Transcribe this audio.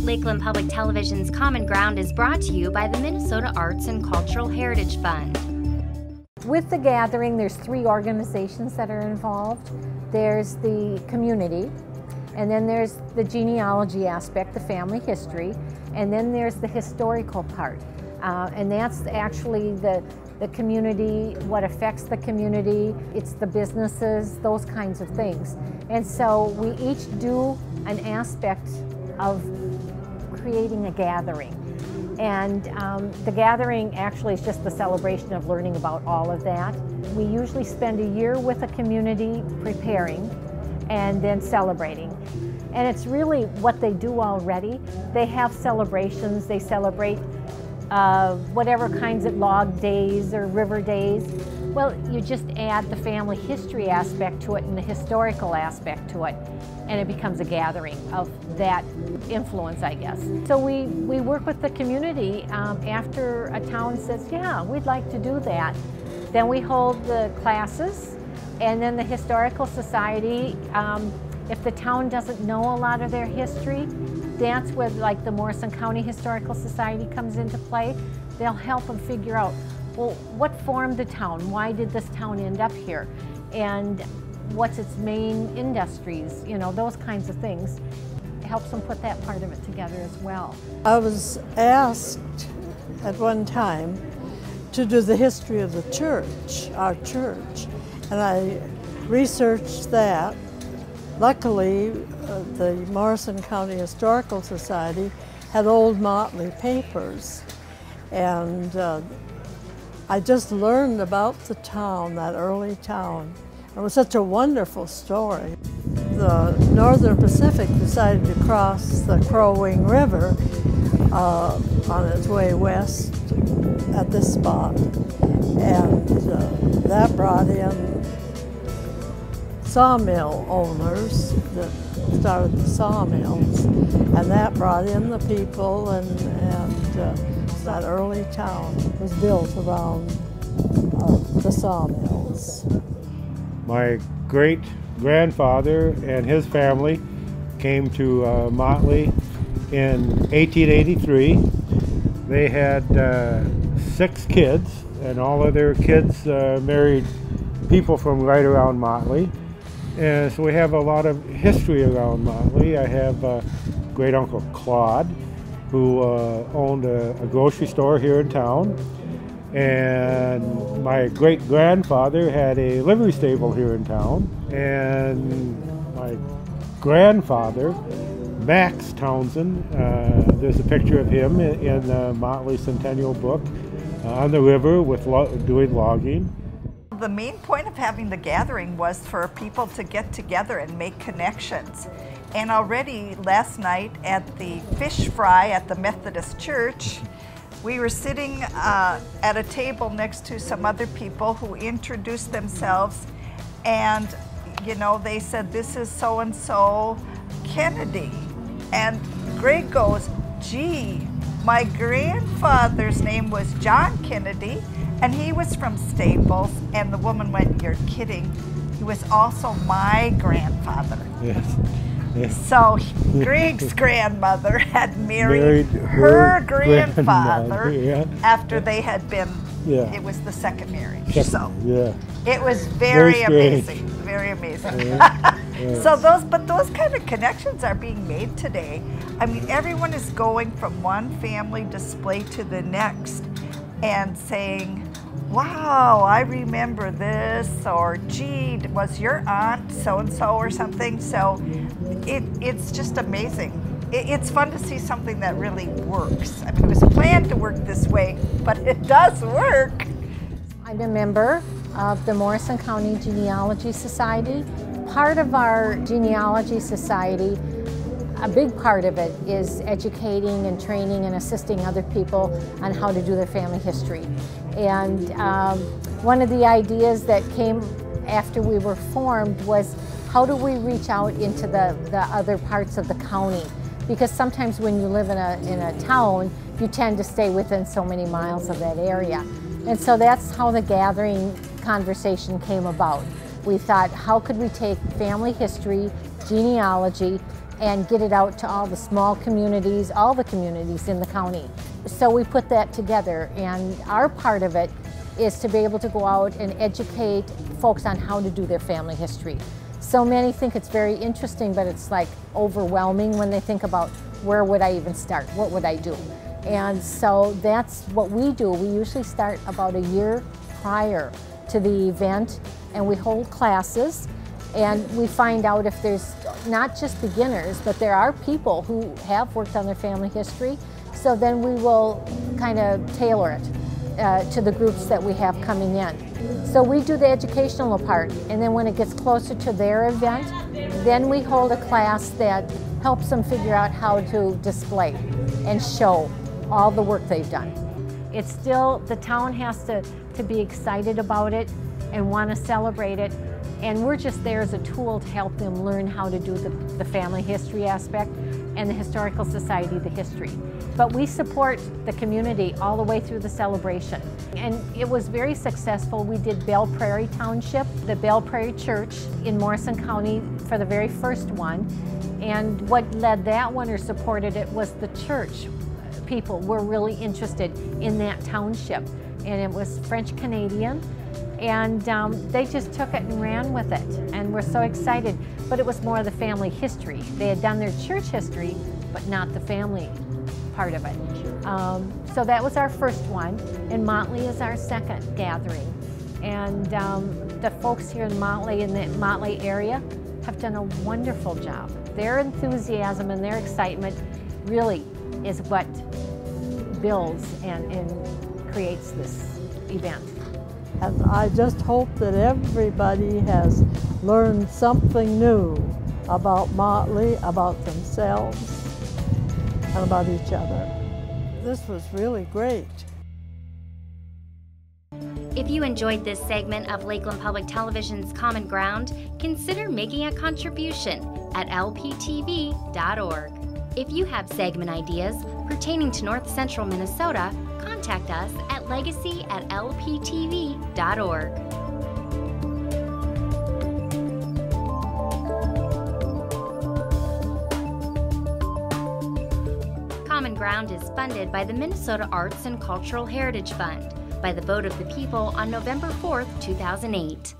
Lakeland Public Television's Common Ground is brought to you by the Minnesota Arts and Cultural Heritage Fund. With the gathering, there's 3 organizations that are involved. There's the community, and then there's the genealogy aspect, the family history, and then there's the historical part. And that's actually the community, what affects the community, it's the businesses, those kinds of things. And so we each do an aspect of creating a gathering. And the gathering actually is just the celebration of learning about all of that. We usually spend a year with a community preparing and then celebrating. And it's really what they do already. They have celebrations, they celebrate whatever kinds of log days or river days. Well, you just add the family history aspect to it and the historical aspect to it, and it becomes a gathering of that influence, I guess. So we work with the community after a town says, yeah, we'd like to do that. Then we hold the classes, and then the Historical Society, if the town doesn't know a lot of their history, that's where like the Morrison County Historical Society comes into play. They'll help them figure out, well, what formed the town? Why did this town end up here? And what's its main industries? You know, those kinds of things. It helps them put that part of it together as well. I was asked at one time to do the history of the church, our church, and I researched that. Luckily, the Morrison County Historical Society had old Motley papers, and I just learned about the town, that early town. It was such a wonderful story. The Northern Pacific decided to cross the Crow Wing River on its way west at this spot, and that brought in sawmill owners that started the sawmills, and that brought in the people, and that early town was built around the sawmills. My great-grandfather and his family came to Motley in 1883. They had 6 kids, and all of their kids married people from right around Motley. And so we have a lot of history around Motley. I have great uncle Claude, who owned a grocery store here in town. And my great grandfather had a livery stable here in town. And my grandfather, Max Townsend, there's a picture of him in the Motley Centennial book, on the river with doing logging. The main point of having the gathering was for people to get together and make connections. And already last night at the fish fry at the Methodist Church, we were sitting at a table next to some other people who introduced themselves, and you know, they said, this is so-and-so Kennedy. And Greg goes, gee, my grandfather's name was John Kennedy, and he was from Staples. And the woman went, you're kidding. He was also my grandfather. Yes. Yes. So Greg's grandmother had married her grandfather after they had been, it was the second marriage. So it was very amazing, very amazing. So those kind of connections are being made today. I mean, everyone is going from one family display to the next and saying, wow, I remember this, or gee, was your aunt so-and-so or something? So it's just amazing. It's fun to see something that really works. I mean, it was planned to work this way, but it does work. I'm a member of the Morrison County Genealogy Society. Part of our Genealogy Society, a big part of it is educating and training and assisting other people on how to do their family history. And one of the ideas that came after we were formed was, how do we reach out into the other parts of the county? Because sometimes when you live in a town, you tend to stay within so many miles of that area. And so that's how the gathering conversation came about. We thought, how could we take family history, genealogy, and get it out to all the small communities, all the communities in the county. So we put that together, and our part of it is to be able to go out and educate folks on how to do their family history. So many think it's very interesting, but it's like overwhelming when they think about where would I even start, what would I do? And so that's what we do. We usually start about a year prior to the event, and we hold classes, and we find out if there's not just beginners, but there are people who have worked on their family history. So then we will kind of tailor it to the groups that we have coming in. So we do the educational part, and then when it gets closer to their event, then we hold a class that helps them figure out how to display and show all the work they've done. It's still, the town has to be excited about it and want to celebrate it. And we're just there as a tool to help them learn how to do the family history aspect and the Historical Society, the history. But we support the community all the way through the celebration. And it was very successful. We did Belle Prairie Township, the Belle Prairie Church in Morrison County for the very first one. And what led that one or supported it was the church. People were really interested in that township. And it was French Canadian. And they just took it and ran with it, and we're so excited. But it was more of the family history. They had done their church history, but not the family part of it. So that was our first one, and Motley is our second gathering. And the folks here in Motley, in the Motley area, have done a wonderful job. Their enthusiasm and their excitement really is what builds and creates this event. And I just hope that everybody has learned something new about Motley, about themselves, and about each other. This was really great. If you enjoyed this segment of Lakeland Public Television's Common Ground, consider making a contribution at lptv.org. If you have segment ideas pertaining to North Central Minnesota, contact us at legacy@lptv.org. Common Ground is funded by the Minnesota Arts and Cultural Heritage Fund by the vote of the people on November 4th, 2008.